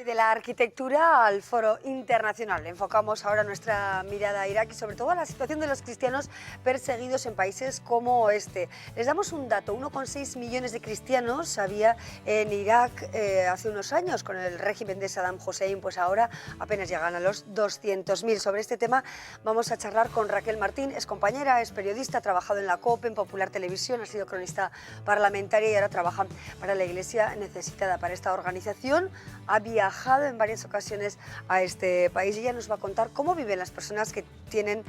De la arquitectura al foro internacional. Enfocamos ahora nuestra mirada a Irak y sobre todo a la situación de los cristianos perseguidos en países como este. Les damos un dato, 1,6 millones de cristianos había en Irak hace unos años con el régimen de Saddam Hussein, pues ahora apenas llegan a los 200.000. Sobre este tema vamos a charlar con Raquel Martín, es compañera, es periodista, ha trabajado en la COPE, en Popular Televisión, ha sido cronista parlamentaria y ahora trabaja para la Iglesia Necesitada. Para esta organización ha viajado en varias ocasiones a este país y ella nos va a contar cómo viven las personas que tienen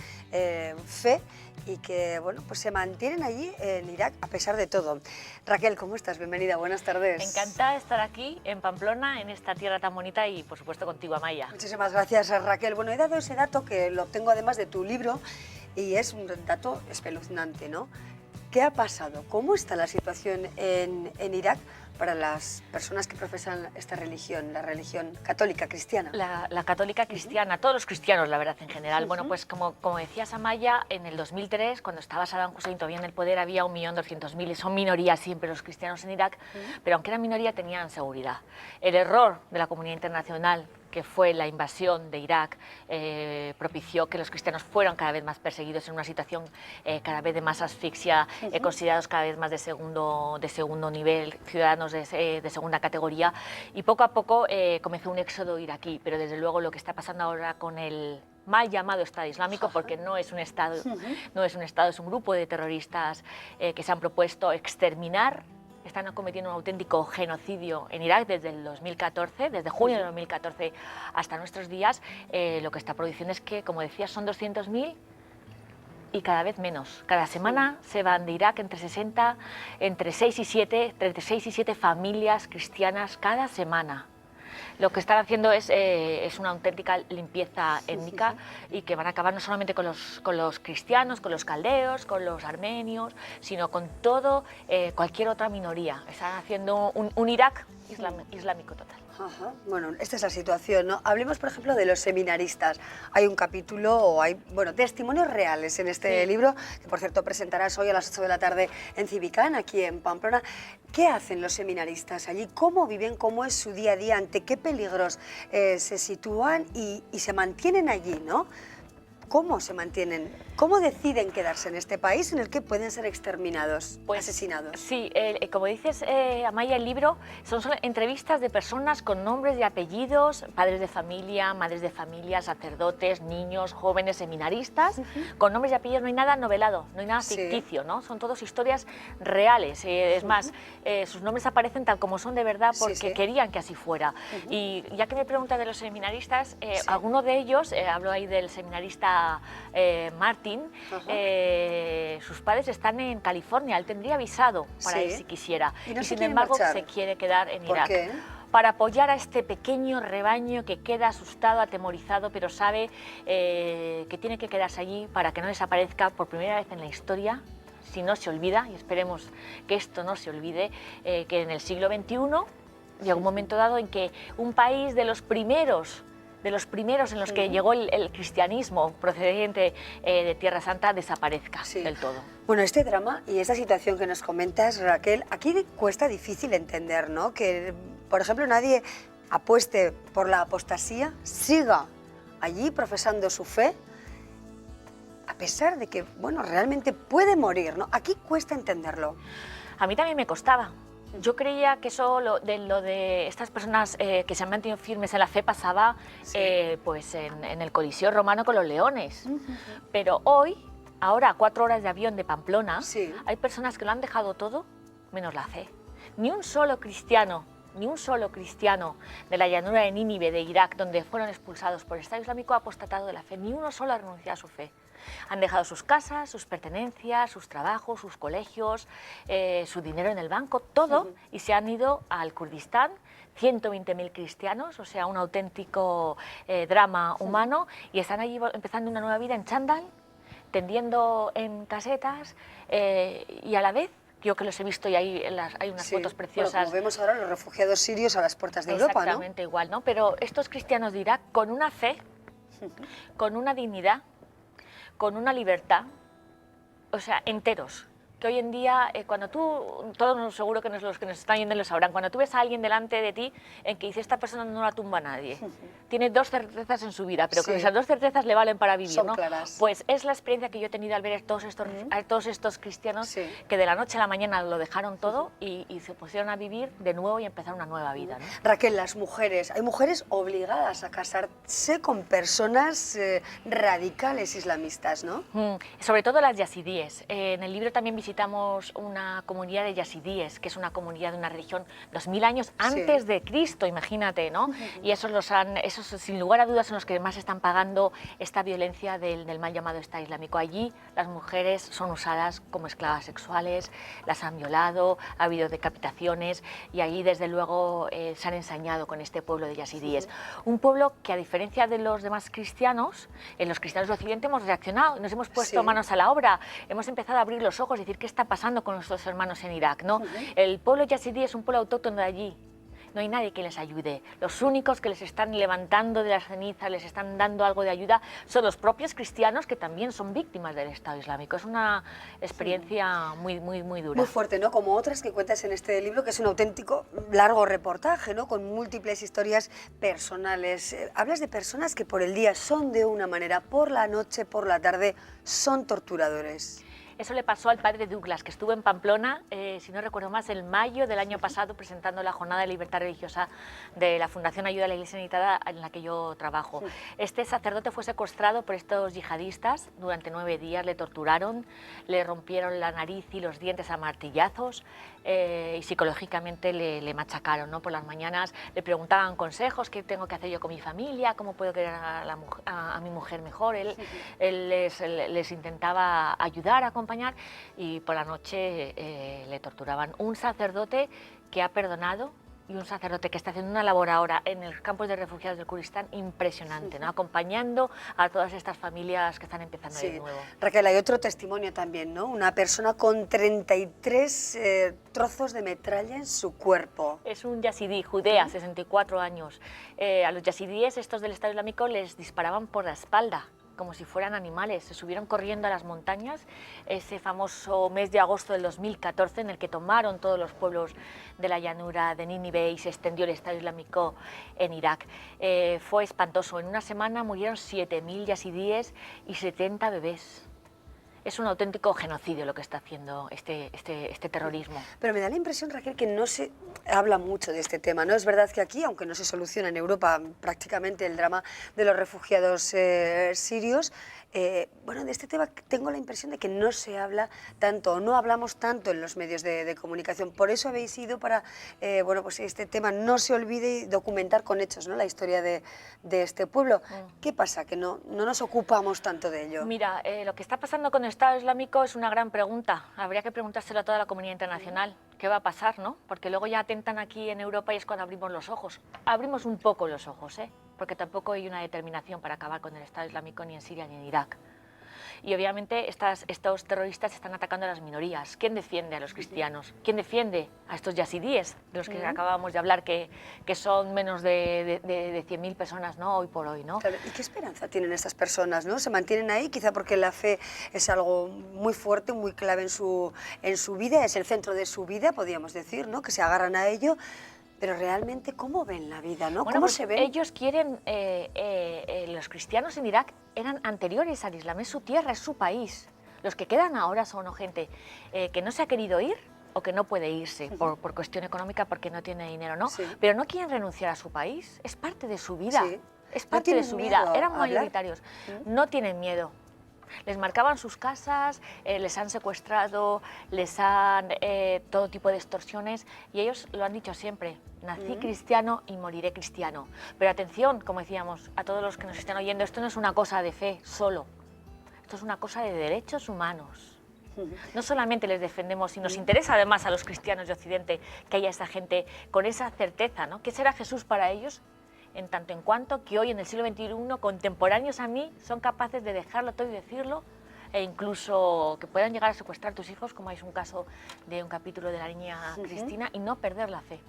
fe y que bueno, pues se mantienen allí en Irak a pesar de todo. Raquel, ¿cómo estás? Bienvenida, buenas tardes. Encantada de estar aquí en Pamplona, en esta tierra tan bonita y por supuesto contigo, Amaya. Muchísimas gracias, Raquel. Bueno, he dado ese dato que lo obtengo además de tu libro y es un dato espeluznante, ¿no? ¿Qué ha pasado? ¿Cómo está la situación en Irak para las personas que profesan esta religión, la religión católica cristiana? La católica cristiana, todos los cristianos, la verdad, en general. Bueno, pues como decías, Amaya, en el 2003, cuando estaba Saddam Hussein todavía en el poder, había 1.200.000, son minorías siempre los cristianos en Irak, pero aunque eran minoría tenían seguridad. El error de la comunidad internacional, que fue la invasión de Irak, propició que los cristianos fueran cada vez más perseguidos en una situación cada vez de más asfixia, considerados cada vez más de segundo nivel, ciudadanos de segunda categoría, y poco a poco comenzó un éxodo iraquí, pero desde luego lo que está pasando ahora con el mal llamado Estado Islámico, porque no es un Estado, es un grupo de terroristas que se han propuesto exterminar. Están cometiendo un auténtico genocidio en Irak desde el 2014, desde junio de 2014 hasta nuestros días. Lo que está produciendo es que, como decía, son 200.000 y cada vez menos. Cada semana se van de Irak entre 6 y 7 familias cristianas cada semana. Lo que están haciendo es una auténtica limpieza étnica y que van a acabar no solamente con los cristianos, con los caldeos, con los armenios, sino con todo, cualquier otra minoría. Están haciendo un Irak islámico total. Ajá. Bueno, esta es la situación, ¿no? Hablemos, por ejemplo, de los seminaristas. Hay un capítulo, o hay, bueno, testimonios reales en este libro, que por cierto presentarás hoy a las 8 de la tarde en Civicán, aquí en Pamplona. ¿Qué hacen los seminaristas allí? ¿Cómo viven? ¿Cómo es su día a día? ¿Ante qué peligros se sitúan y se mantienen allí, ¿no? ¿Cómo se mantienen? ¿Cómo deciden quedarse en este país en el que pueden ser exterminados, asesinados? Sí, como dices, Amaya, el libro son entrevistas de personas con nombres y apellidos, padres de familia, madres de familia, sacerdotes, niños, jóvenes, seminaristas, con nombres y apellidos. No hay nada novelado, no hay nada ficticio, ¿no? Son todas historias reales. Es más, sus nombres aparecen tal como son de verdad porque querían que así fuera. Y ya que me preguntas de los seminaristas, alguno de ellos, hablo ahí del seminarista Martin, sus padres están en California, él tendría visado para ir si quisiera, y sin embargo se quiere quedar en Irak. ¿Por qué? Para apoyar a este pequeño rebaño que queda asustado, atemorizado, pero sabe que tiene que quedarse allí para que no desaparezca por primera vez en la historia, si no se olvida, y esperemos que esto no se olvide, que en el siglo XXI llegó un momento dado en que un país de los primeros en los que llegó el cristianismo procedente de Tierra Santa desaparezca del todo. Bueno, este drama y esta situación que nos comentas, Raquel, aquí cuesta difícil entender, ¿no? Que, por ejemplo, nadie apueste por la apostasía, siga allí profesando su fe, a pesar de que, bueno, realmente puede morir, ¿no? Aquí cuesta entenderlo. A mí también me costaba. Yo creía que eso, lo de estas personas que se han mantenido firmes en la fe pasaba pues en el Coliseo romano con los leones. Pero hoy, ahora a 4 horas de avión de Pamplona, hay personas que lo han dejado todo menos la fe. Ni un solo cristiano de la llanura de Nínive, de Irak, donde fueron expulsados por el Estado Islámico, ha apostatado de la fe. Ni uno solo ha renunciado a su fe. Han dejado sus casas, sus pertenencias, sus trabajos, sus colegios, su dinero en el banco, todo, y se han ido al Kurdistán, 120.000 cristianos, o sea, un auténtico drama humano, y están allí empezando una nueva vida en chándal, tendiendo en casetas, y a la vez, yo que los he visto y hay unas fotos preciosas. Bueno, como vemos ahora los refugiados sirios a las puertas de Europa, ¿no? Exactamente igual, ¿no? Pero estos cristianos de Irak, con una fe, con una dignidad, con una libertad, o sea, enteros, que hoy en día, cuando tú, todos seguro que los que nos están yendo lo sabrán, cuando tú ves a alguien delante de ti en que dice esta persona no la tumba a nadie, tiene dos certezas en su vida, pero que esas dos certezas le valen para vivir, son ¿no? claras. Pues es la experiencia que yo he tenido al ver a todos estos cristianos que de la noche a la mañana lo dejaron todo y se pusieron a vivir de nuevo y empezar una nueva vida, ¿no? Raquel, las mujeres, hay mujeres obligadas a casarse con personas radicales islamistas, ¿no? Sobre todo las yazidíes. En el libro también visitamos una comunidad de yazidíes, que es una comunidad de una religión 2000 años antes de Cristo, imagínate, ¿no? Y esos sin lugar a dudas son los que más están pagando esta violencia del mal llamado Estado Islámico. Allí las mujeres son usadas como esclavas sexuales, las han violado, ha habido decapitaciones y allí desde luego se han ensañado con este pueblo de yazidíes. Un pueblo que a diferencia de los demás cristianos, en los cristianos de Occidente hemos reaccionado, nos hemos puesto manos a la obra, hemos empezado a abrir los ojos y decir qué está pasando con nuestros hermanos en Irak, ¿no? El pueblo yazidí es un pueblo autóctono de allí. No hay nadie que les ayude. Los únicos que les están levantando de las cenizas, les están dando algo de ayuda, son los propios cristianos que también son víctimas del Estado Islámico. Es una experiencia muy dura. Muy fuerte, ¿no? Como otras que cuentas en este libro, que es un auténtico largo reportaje, ¿no? Con múltiples historias personales. Hablas de personas que por el día son de una manera, por la noche, por la tarde, son torturadores. Eso le pasó al padre Douglas, que estuvo en Pamplona, si no recuerdo más, en mayo del año pasado, presentando la Jornada de Libertad Religiosa de la Fundación Ayuda a la Iglesia Necesitada, en la que yo trabajo. Este sacerdote fue secuestrado por estos yihadistas durante 9 días, le torturaron, le rompieron la nariz y los dientes a martillazos y psicológicamente le machacaron, ¿no? Por las mañanas le preguntaban consejos, qué tengo que hacer yo con mi familia, cómo puedo querer a mi mujer mejor. Él les intentaba ayudar a acompañar y por la noche le torturaban. Un sacerdote que ha perdonado y un sacerdote que está haciendo una labor ahora en el campos de refugiados del Kurdistán impresionante, ¿no? Acompañando a todas estas familias que están empezando de nuevo. Raquel, hay otro testimonio también, ¿no? Una persona con 33 trozos de metralla en su cuerpo. Es un yazidí, Judea, 64 años. A los yazidíes, estos del Estado Islámico, les disparaban por la espalda, como si fueran animales. Se subieron corriendo a las montañas ese famoso mes de agosto del 2014 en el que tomaron todos los pueblos de la llanura de Nínive y se extendió el Estado Islámico en Irak. Fue espantoso. En una semana murieron 7000 yazidíes y 70 bebés. Es un auténtico genocidio lo que está haciendo este terrorismo. Pero me da la impresión, Raquel, que no se habla mucho de este tema, ¿no? Es verdad que aquí, aunque no se soluciona en Europa prácticamente el drama de los refugiados sirios, bueno, de este tema tengo la impresión de que no se habla tanto, no hablamos tanto en los medios de comunicación. Por eso habéis ido para, bueno, pues este tema no se olvide y documentar con hechos, ¿no? La historia de este pueblo. ¿Qué pasa? Que no nos ocupamos tanto de ello. Mira, lo que está pasando con el Estado Islámico es una gran pregunta. Habría que preguntárselo a toda la comunidad internacional. ¿Qué va a pasar, no? Porque luego ya atentan aquí en Europa y es cuando abrimos los ojos. Abrimos un poco los ojos, ¿eh? Porque tampoco hay una determinación para acabar con el Estado Islámico ni en Siria ni en Irak. Y obviamente estos terroristas están atacando a las minorías. ¿Quién defiende a los cristianos? ¿Quién defiende a estos yazidíes, de los que acabamos de hablar, que son menos de 100.000 personas, ¿no? Hoy por hoy, ¿no? Claro. ¿Y qué esperanza tienen estas personas, no? ¿Se mantienen ahí? Quizá porque la fe es algo muy fuerte, muy clave en su vida, es el centro de su vida, podríamos decir, ¿no? Que se agarran a ello. Pero realmente, ¿cómo ven la vida, no? Bueno, ¿Cómo pues se ven? Ellos quieren, los cristianos en Irak eran anteriores al Islam, es su tierra, es su país. Los que quedan ahora son gente que no se ha querido ir o que no puede irse por cuestión económica porque no tiene dinero, ¿no? Pero no quieren renunciar a su país, es parte de su vida, es parte de su vida. Eran mayoritarios, no tienen miedo. Les marcaban sus casas, les han secuestrado, les han todo tipo de extorsiones y ellos lo han dicho siempre, nací cristiano y moriré cristiano. Pero atención, como decíamos, a todos los que nos están oyendo, esto no es una cosa de fe solo, esto es una cosa de derechos humanos. No solamente les defendemos y nos interesa además a los cristianos de Occidente que haya esa gente con esa certeza, ¿no? ¿Qué será Jesús para ellos? En tanto en cuanto que hoy en el siglo XXI, contemporáneos a mí, son capaces de dejarlo todo y decirlo e incluso que puedan llegar a secuestrar tus hijos, como es un caso de un capítulo de la niña Cristina, y no perder la fe.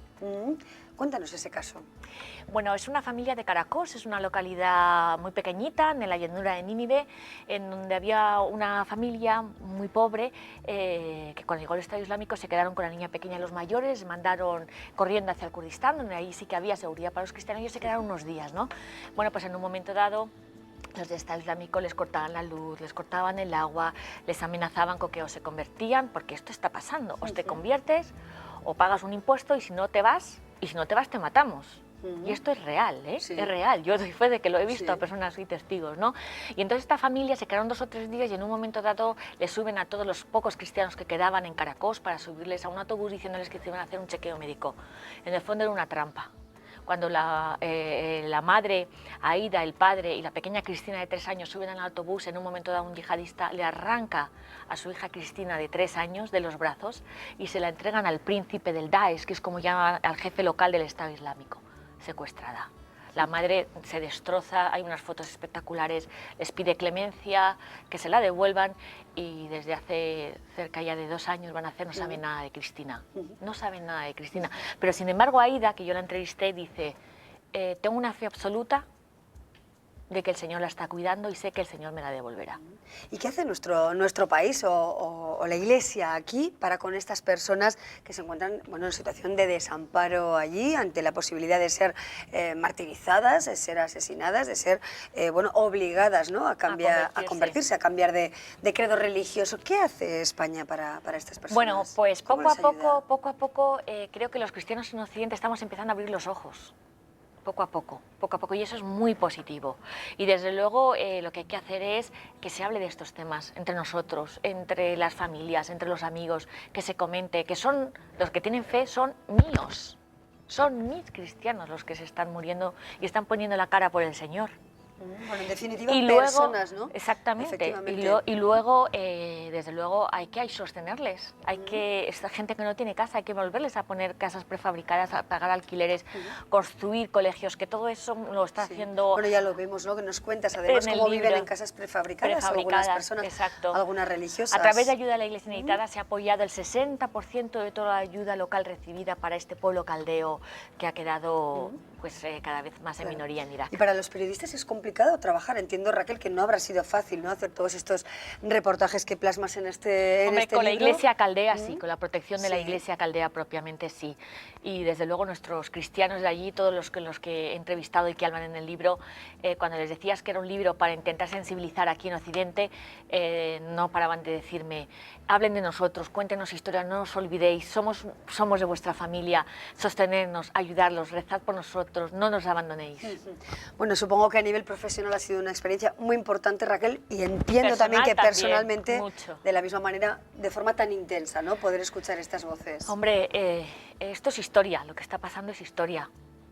Cuéntanos ese caso. Bueno, es una familia de Caracos, es una localidad muy pequeñita en la llanura de Nínive, en donde había una familia muy pobre que cuando llegó el Estado Islámico se quedaron con la niña pequeña y los mayores, mandaron corriendo hacia el Kurdistán, donde ahí sí que había seguridad para los cristianos, y ellos se quedaron unos días, ¿no? Bueno, pues en un momento dado los del Estado Islámico les cortaban la luz, les cortaban el agua, les amenazaban con que o se convertían, porque esto está pasando, o te conviertes o pagas un impuesto y si no te vas te matamos. Y esto es real, ¿eh? Sí. Es real. Yo doy fe de que lo he visto Sí. a personas y testigos, ¿no? Y entonces esta familia se quedaron 2 o 3 días y en un momento dado les suben a todos los pocos cristianos que quedaban en Caracos para subirles a un autobús diciéndoles que se iban a hacer un chequeo médico. En el fondo era una trampa. Cuando la madre, Aida, el padre y la pequeña Cristina de 3 años suben al autobús, en un momento dado un yihadista le arranca a su hija Cristina de 3 años de los brazos y se la entregan al príncipe del Daesh, que es como llama al jefe local del Estado Islámico, secuestrada. La madre se destroza, hay unas fotos espectaculares, les pide clemencia, que se la devuelvan y desde hace cerca ya de 2 años van a hacer, no saben nada de Cristina, no saben nada de Cristina. Pero sin embargo Aida, que yo la entrevisté, dice, tengo una fe absoluta de que el Señor la está cuidando y sé que el Señor me la devolverá. ¿Y qué hace nuestro país o la Iglesia aquí para con estas personas que se encuentran en situación de desamparo allí, ante la posibilidad de ser martirizadas, de ser asesinadas, de ser obligadas, ¿no? a convertirse, a cambiar de credo religioso? ¿Qué hace España para estas personas? Bueno, pues ¿Cómo poco les a poco, creo que los cristianos en Occidente estamos empezando a abrir los ojos. Poco a poco, y eso es muy positivo. Y desde luego lo que hay que hacer es que se hable de estos temas entre nosotros, entre las familias, entre los amigos, que se comente, que son los que tienen fe son míos, son mis cristianos los que se están muriendo y están poniendo la cara por el Señor. Bueno, en definitiva, Y luego, personas, ¿no? exactamente. Y luego, desde luego, hay que sostenerles. Esta gente que no tiene casa, hay que volverles a poner casas prefabricadas, a pagar alquileres, construir colegios, que todo eso lo está haciendo. Bueno, ya lo vemos, ¿no? Que nos cuentas además cómo viven en casas prefabricadas algunas personas, exacto. Algunas religiosas. A través de ayuda a la Iglesia necesitada se ha apoyado el 60% de toda la ayuda local recibida para este pueblo caldeo que ha quedado cada vez más en minoría en Irak. Y para los periodistas es complicado trabajar. Entiendo, Raquel, que no habrá sido fácil, ¿no? Hacer todos estos reportajes que plasmas en este Hombre, con libro. la Iglesia caldea sí, con la protección de la Iglesia caldea propiamente sí. Y desde luego nuestros cristianos de allí, todos los que he entrevistado y que hablan en el libro, cuando les decías que era un libro para intentar sensibilizar aquí en Occidente, no paraban de decirme, hablen de nosotros, cuéntenos historias, no os olvidéis, somos de vuestra familia, sostenernos, ayudarlos, rezad por nosotros, no nos abandonéis. Bueno, supongo que a nivel profesional ha sido una experiencia muy importante, Raquel, y entiendo también que también, personalmente, mucho. de la misma manera, de forma tan intensa, ¿no? Poder escuchar estas voces. Hombre, esto es historia, lo que está pasando es historia.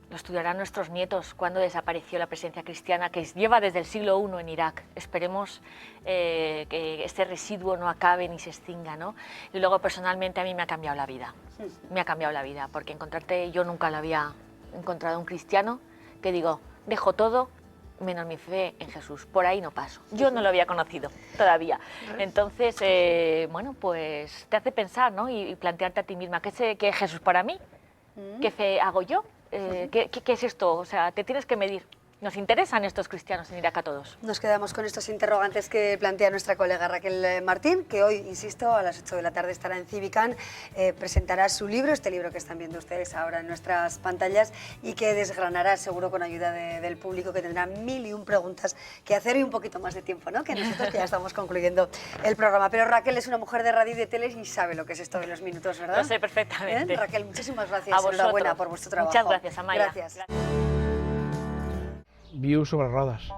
Lo estudiarán nuestros nietos cuando desapareció la presencia cristiana, que lleva desde el siglo I en Irak. Esperemos que este residuo no acabe ni se extinga, ¿no? Y luego, personalmente, a mí me ha cambiado la vida. Me ha cambiado la vida, porque yo nunca lo había encontrado un cristiano que digo, dejo todo menos mi fe en Jesús, por ahí no paso. Yo no lo había conocido todavía. Entonces, pues te hace pensar, ¿no? Y plantearte a ti misma, ¿qué es Jesús para mí? ¿Qué fe hago yo? ¿Qué es esto? O sea, te tienes que medir. Nos interesan estos cristianos en Irak a todos. Nos quedamos con estos interrogantes que plantea nuestra colega Raquel Martín, que hoy, insisto, a las 8 de la tarde estará en Cívican, presentará su libro, este libro que están viendo ustedes ahora en nuestras pantallas, y que desgranará seguro con ayuda del público, que tendrá 1001 preguntas que hacer y un poquito más de tiempo, ¿no? Que nosotros que ya estamos concluyendo el programa. Pero Raquel es una mujer de radio y de tele y sabe lo que es esto de los minutos, ¿verdad? Lo sé perfectamente. Raquel, muchísimas gracias. A vosotros. Enhorabuena por vuestro trabajo. Muchas gracias, Amaya. Gracias. Viu sobre rodes,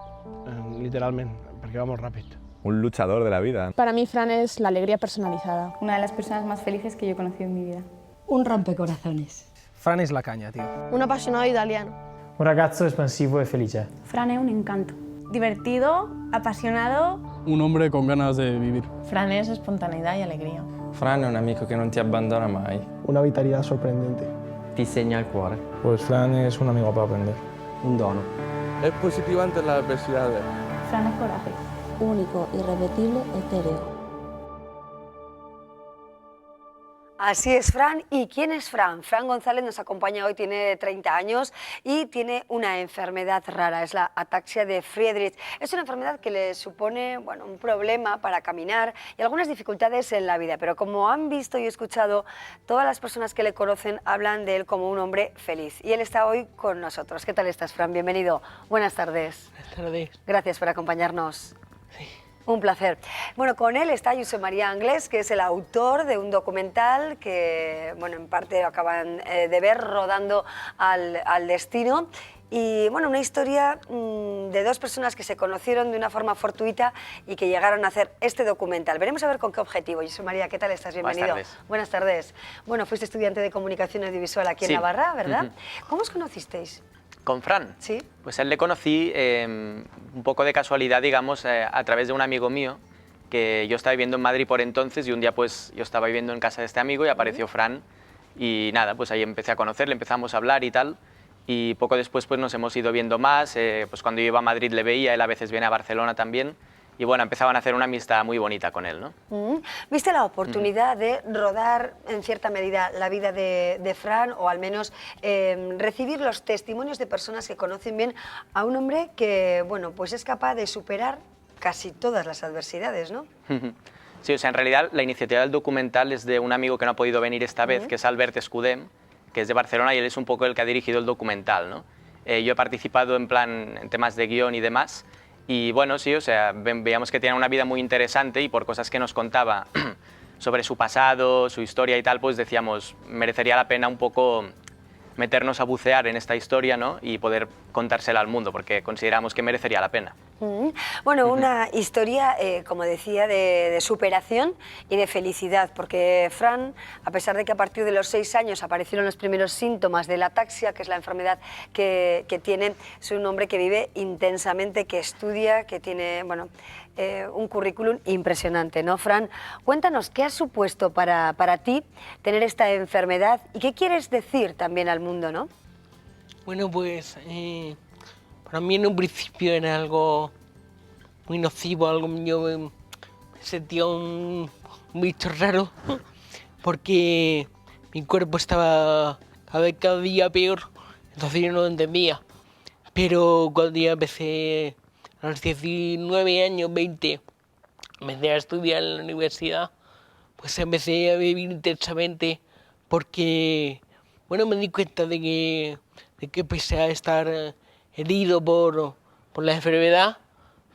literalment, perquè va molt ràpid. Un luchador de la vida. Para mí, Fran es la alegría personalizada. Una de las personas más felices que yo he conocido en mi vida. Un rompecorazones. Fran es la caña, tío. Un apasionado italiano. Un ragazzo espansivo e felice. Fran es un encanto. Divertido, apasionado. Un hombre con ganas de vivir. Fran es espontaneidad y alegría. Fran è un amico che non ti abbandona mai. Una vitalità sorprendente. Ti segna il cuore. Pues Fran es un amigo para aprender. Un dono. Es positivo ante las adversidades. Fran es coraje. único, irrepetible, etéreo. Así es, Fran. ¿Y quién es Fran? Fran González nos acompaña hoy, tiene 30 años y tiene una enfermedad rara, es la ataxia de Friedreich. Es una enfermedad que le supone un problema para caminar y algunas dificultades en la vida, pero como han visto y escuchado, todas las personas que le conocen hablan de él como un hombre feliz. Y él está hoy con nosotros. ¿Qué tal estás, Fran? Bienvenido. Buenas tardes. Buenas tardes. Gracias por acompañarnos. Sí. Un placer. Bueno, con él está Josep María Anglès, que es el autor de un documental que, en parte lo acaban de ver, Rodando al destino. Y, una historia de dos personas que se conocieron de una forma fortuita y que llegaron a hacer este documental. Veremos a ver con qué objetivo. Josep María, ¿qué tal estás? Bienvenido. Buenas tardes. Buenas tardes. Bueno, fuiste estudiante de comunicación audiovisual aquí en Navarra, ¿verdad? ¿Cómo os conocisteis? ¿Con Fran? Sí. Pues a él le conocí un poco de casualidad, digamos, a través de un amigo mío, que yo estaba viviendo en Madrid por entonces y un día pues yo estaba viviendo en casa de este amigo y apareció Fran y nada, pues ahí empecé a conocerle, empezamos a hablar y tal y poco después pues nos hemos ido viendo más, pues cuando yo iba a Madrid le veía, él a veces viene a Barcelona también y empezaban a hacer una amistad muy bonita con él, ¿no? ¿Viste la oportunidad de rodar en cierta medida la vida de Fran o al menos recibir los testimonios de personas que conocen bien a un hombre que, pues es capaz de superar casi todas las adversidades, ¿no? Sí, o sea, en realidad la iniciativa del documental es de un amigo que no ha podido venir esta vez, que es Albert Escudem, que es de Barcelona y él es un poco el que ha dirigido el documental, ¿no? Yo he participado en temas de guión y demás. Y sí, o sea, veíamos que tenía una vida muy interesante y por cosas que nos contaba sobre su pasado, su historia y tal, pues decíamos, merecería la pena un poco meternos a bucear en esta historia, ¿no? Y poder contársela al mundo, porque consideramos que merecería la pena. Una historia, como decía, de superación y de felicidad, porque Fran, a pesar de que a partir de los 6 años aparecieron los primeros síntomas de la ataxia, que es la enfermedad que tiene, es un hombre que vive intensamente, que estudia, que tiene, un currículum impresionante, ¿no, Fran? Cuéntanos, ¿qué ha supuesto para ti tener esta enfermedad y qué quieres decir también al mundo, ¿no? Bueno, pues para mí en un principio era algo muy nocivo, yo me sentía un bicho raro porque mi cuerpo estaba cada día peor, entonces yo no lo entendía. Pero cuando ya empecé a los 19 años, 20, empecé a estudiar en la universidad, pues empecé a vivir intensamente porque, me di cuenta de que pese a estar herido por la enfermedad,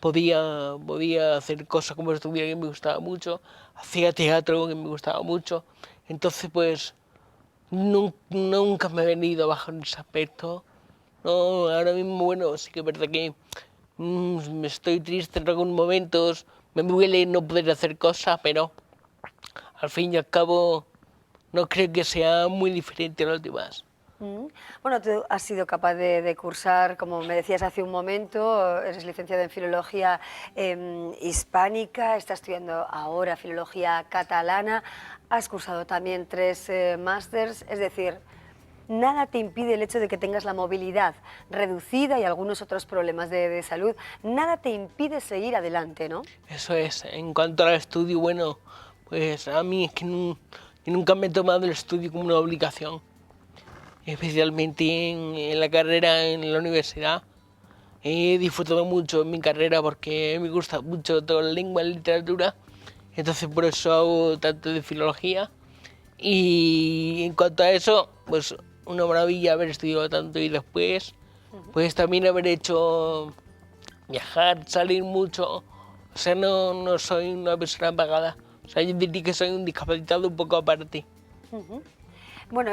podía hacer cosas como estudiar, que me gustaba mucho, hacía teatro, que me gustaba mucho, entonces pues nunca me he venido abajo en ese aspecto. No, ahora mismo, sí que es verdad que estoy triste en algunos momentos, me duele no poder hacer cosas, pero al fin y al cabo no creo que sea muy diferente a los demás. Tú has sido capaz de cursar, como me decías hace un momento, eres licenciado en Filología Hispánica, estás estudiando ahora Filología Catalana, has cursado también 3 másters, es decir, nada te impide el hecho de que tengas la movilidad reducida y algunos otros problemas de salud, nada te impide seguir adelante, ¿no? Eso es. En cuanto al estudio, pues a mí es que nunca me he tomado el estudio como una obligación, especialmente en la carrera, en la universidad. He disfrutado mucho en mi carrera porque me gusta mucho toda la lengua y literatura, entonces por eso hago tanto de filología. Y en cuanto a eso, pues una maravilla haber estudiado tanto y después, pues también haber hecho viajar, salir mucho. O sea, no soy una persona apagada. O sea, yo diría que soy un discapacitado un poco aparte.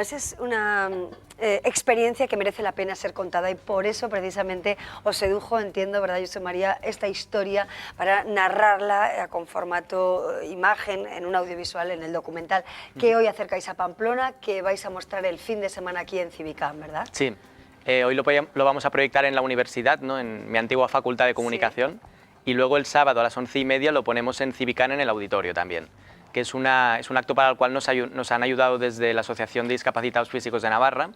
Esa es una experiencia que merece la pena ser contada y por eso precisamente os sedujo, entiendo, ¿verdad, Josep María?, esta historia para narrarla con formato imagen en un audiovisual, en el documental que hoy acercáis a Pamplona, que vais a mostrar el fin de semana aquí en Civicam, ¿verdad? Sí, hoy lo vamos a proyectar en la universidad, ¿no? En mi antigua facultad de comunicación, y luego el sábado a las 11:30 lo ponemos en Civicam en el auditorio también, que es un acto para el cual nos han ayudado desde la Asociación de Discapacitados Físicos de Navarra.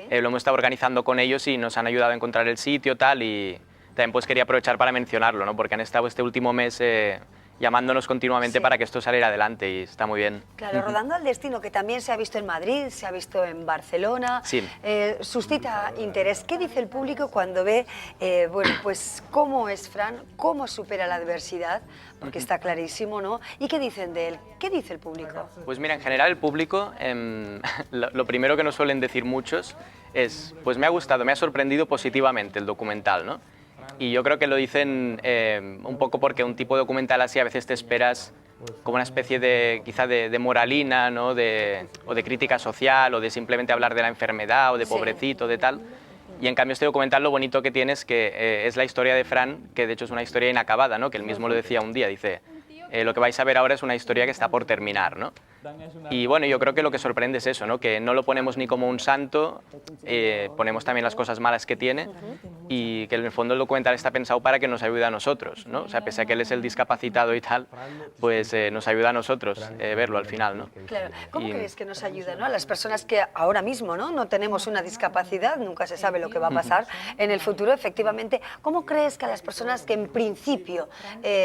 Lo hemos estado organizando con ellos y nos han ayudado a encontrar el sitio, tal, y también pues quería aprovechar para mencionarlo, ¿no? Porque han estado este último mes llamándonos continuamente para que esto saliera adelante y está muy bien. Claro, Rodando al Destino, que también se ha visto en Madrid, se ha visto en Barcelona, Sí. Suscita interés. ¿Qué dice el público cuando ve, bueno, pues cómo es Fran, cómo supera la adversidad? Porque está clarísimo, ¿no? ¿Y qué dicen de él? ¿Qué dice el público? Pues mira, en general el público, lo primero que nos suelen decir muchos es, pues me ha gustado, me ha sorprendido positivamente el documental, ¿no? Y yo creo que lo dicen un poco porque un tipo de documental así a veces te esperas como una especie de, quizá de moralina, ¿no? O de crítica social, o de simplemente hablar de la enfermedad, o de pobrecito, de tal. Y en cambio este documental lo bonito que tiene es que es la historia de Fran, que de hecho es una historia inacabada, ¿no? Que él mismo lo decía un día, dice, lo que vais a ver ahora es una historia que está por terminar, ¿no? Y bueno, yo creo que lo que sorprende es eso, ¿no? Que no lo ponemos ni como un santo, ponemos también las cosas malas que tiene y que en el fondo el documental está pensado para que nos ayude a nosotros, ¿no? O sea, pese a que él es el discapacitado y tal, pues nos ayuda a nosotros verlo al final, ¿no? Claro. ¿Cómo crees que nos ayuda, ¿no? A las personas que ahora mismo, ¿no? No tenemos una discapacidad, nunca se sabe lo que va a pasar en el futuro, efectivamente. ¿Cómo crees que a las personas que en principio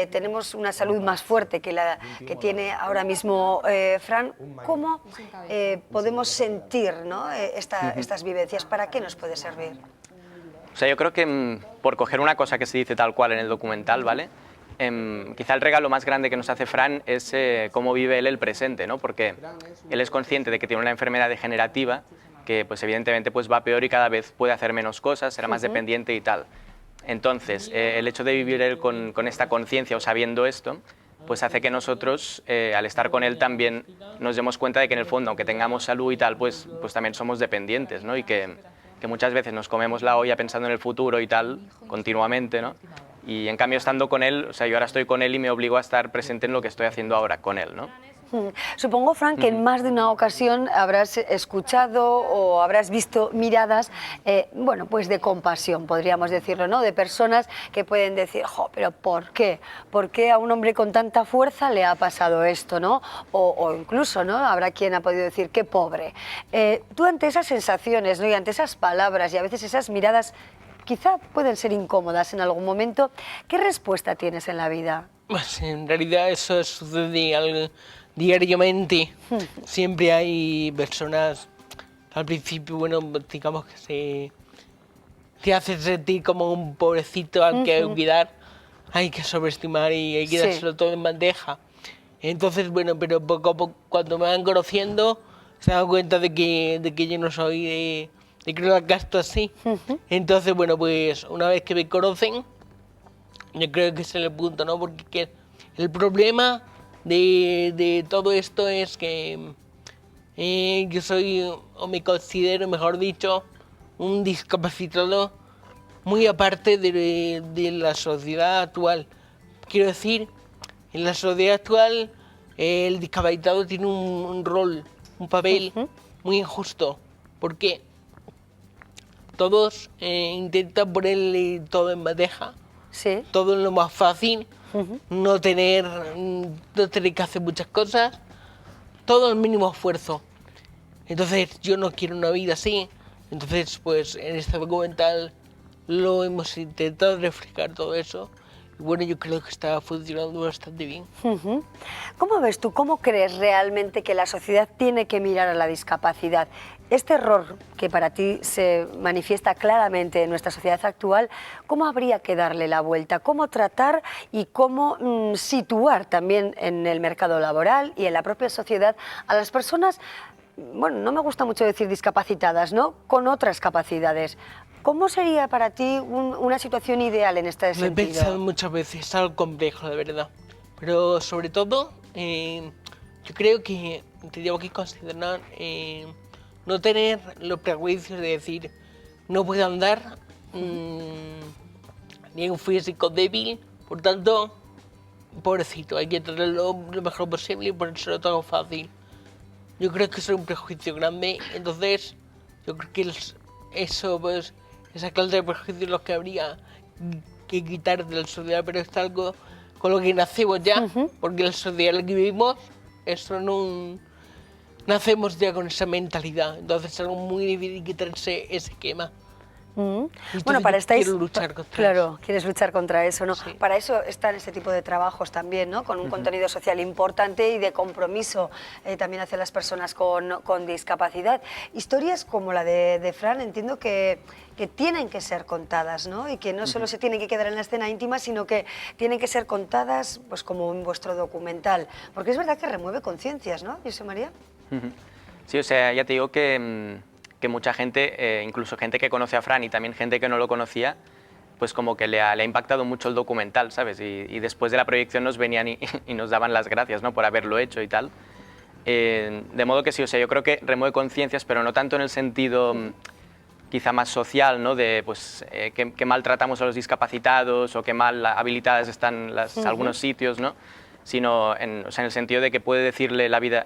tenemos una salud más fuerte que la que tiene ahora mismo Fran, cómo podemos sentir, ¿no? estas vivencias? ¿Para qué nos puede servir? O sea, yo creo que por coger una cosa que se dice tal cual en el documental, ¿vale? Quizá el regalo más grande que nos hace Fran es cómo vive él el presente, ¿no? Porque él es consciente de que tiene una enfermedad degenerativa que pues evidentemente pues va peor y cada vez puede hacer menos cosas, será más dependiente y tal. Entonces, el hecho de vivir él con esta conciencia o sabiendo esto, pues hace que nosotros, al estar con él también, nos demos cuenta de que en el fondo, aunque tengamos salud y tal, pues también somos dependientes, ¿no? Y que muchas veces nos comemos la olla pensando en el futuro y tal, continuamente, ¿no? Y en cambio, estando con él, o sea, yo ahora estoy con él y me obligo a estar presente en lo que estoy haciendo ahora con él, ¿no? Supongo, Fran, que en más de una ocasión habrás escuchado o habrás visto miradas, bueno, pues de compasión, podríamos decirlo, ¿no? De personas que pueden decir, jo, pero ¿por qué? ¿Por qué a un hombre con tanta fuerza le ha pasado esto, ¿no? O incluso, ¿no? Habrá quien ha podido decir, qué pobre. Tú ante esas sensaciones, ¿no? Y ante esas palabras y a veces esas miradas, quizá pueden ser incómodas en algún momento, ¿qué respuesta tienes en la vida? Pues en realidad eso sucede diariamente. Siempre hay personas, al principio, bueno, digamos que te hace sentir como un pobrecito al que hay que cuidar, hay que sobreestimar y hay que dárselo todo en bandeja. Entonces, bueno, pero poco a poco, cuando me van conociendo, se dan cuenta de que yo no soy de que no gasto así. Entonces, bueno, pues una vez que me conocen, yo creo que ese es el punto, ¿no? Porque el problema de todo esto es que yo soy, o me considero, mejor dicho, un discapacitado muy aparte de la sociedad actual. Quiero decir, en la sociedad actual el discapacitado tiene un rol, un papel muy injusto. ¿Por qué? Todos intentan ponerle todo en bandeja, todo en lo más fácil, no tener que hacer muchas cosas, todo al mínimo esfuerzo. Entonces yo no quiero una vida así. Entonces pues en este documental lo hemos intentado reflejar todo eso. Y bueno, yo creo que está funcionando bastante bien. ¿Cómo ves tú, cómo crees realmente que la sociedad tiene que mirar a la discapacidad? Este error que para ti se manifiesta claramente en nuestra sociedad actual, ¿cómo habría que darle la vuelta? ¿Cómo tratar y cómo situar también en el mercado laboral y en la propia sociedad a las personas, bueno, no me gusta mucho decir discapacitadas, ¿no? Con otras capacidades? ¿Cómo sería para ti una situación ideal en este sentido? Lo he pensado muchas veces, es algo complejo, de verdad. Pero sobre todo, yo creo que tendríamos que considerar no tener los prejuicios de decir no puedo andar, ni un físico débil, por tanto, pobrecito, hay que tratarlo lo mejor posible y ponérselo todo fácil. Yo creo que eso es un prejuicio grande, entonces yo creo que eso, pues, esa clase de prejuicios los que habría que quitar de la sociedad, pero es algo con lo que nacemos ya, porque la sociedad en la que vivimos, eso no nacemos ya con esa mentalidad, entonces es algo muy difícil quitarse ese esquema. Bueno, para quiero luchar contra claro, quieres luchar contra eso, ¿no? Sí. Para eso están este tipo de trabajos también, ¿no? Con un contenido social importante y de compromiso también hacia las personas con discapacidad. Historias como la de Fran, entiendo que tienen que ser contadas, ¿no? Y que no solo se tienen que quedar en la escena íntima, sino que tienen que ser contadas, pues como en vuestro documental, porque es verdad que remueve conciencias, ¿no, José María? Sí, o sea, ya te digo que mucha gente, incluso gente que conoce a Fran y también gente que no lo conocía, pues como que le ha impactado mucho el documental, ¿sabes? Y después de la proyección nos venían y nos daban las gracias, ¿no? Por haberlo hecho y tal. De modo que sí, o sea, yo creo que remueve conciencias, pero no tanto en el sentido quizá más social, ¿no? De pues que mal tratamos a los discapacitados o que mal habilitadas están algunos sitios, ¿no? Sino en el sentido de que puede decirme la vida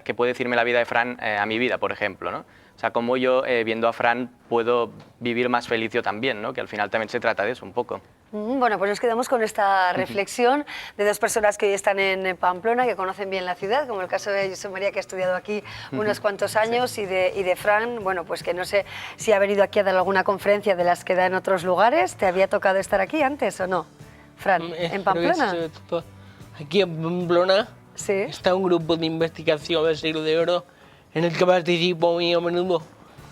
de Fran a mi vida, por ejemplo, ¿no? O sea, como yo, viendo a Fran, puedo vivir más feliz yo también, ¿no? Que al final también se trata de eso, un poco. Bueno, pues nos quedamos con esta reflexión de dos personas que hoy están en Pamplona, que conocen bien la ciudad, como el caso de José María, que ha estudiado aquí unos cuantos años, y de Fran, bueno, pues que no sé si ha venido aquí a dar alguna conferencia de las que da en otros lugares. ¿Te había tocado estar aquí antes o no, Fran, en Pamplona? Aquí en Pamplona está un grupo de investigación del Siglo de Oro en el que participo muy a menudo.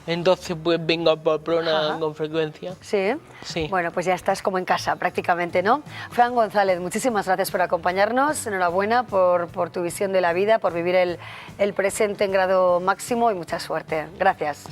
Entonces pues vengo a Pamplona con frecuencia. ¿Sí? Sí. Bueno, pues ya estás como en casa prácticamente, ¿no? Fran González, muchísimas gracias por acompañarnos, enhorabuena por tu visión de la vida, por vivir el presente en grado máximo y mucha suerte. Gracias.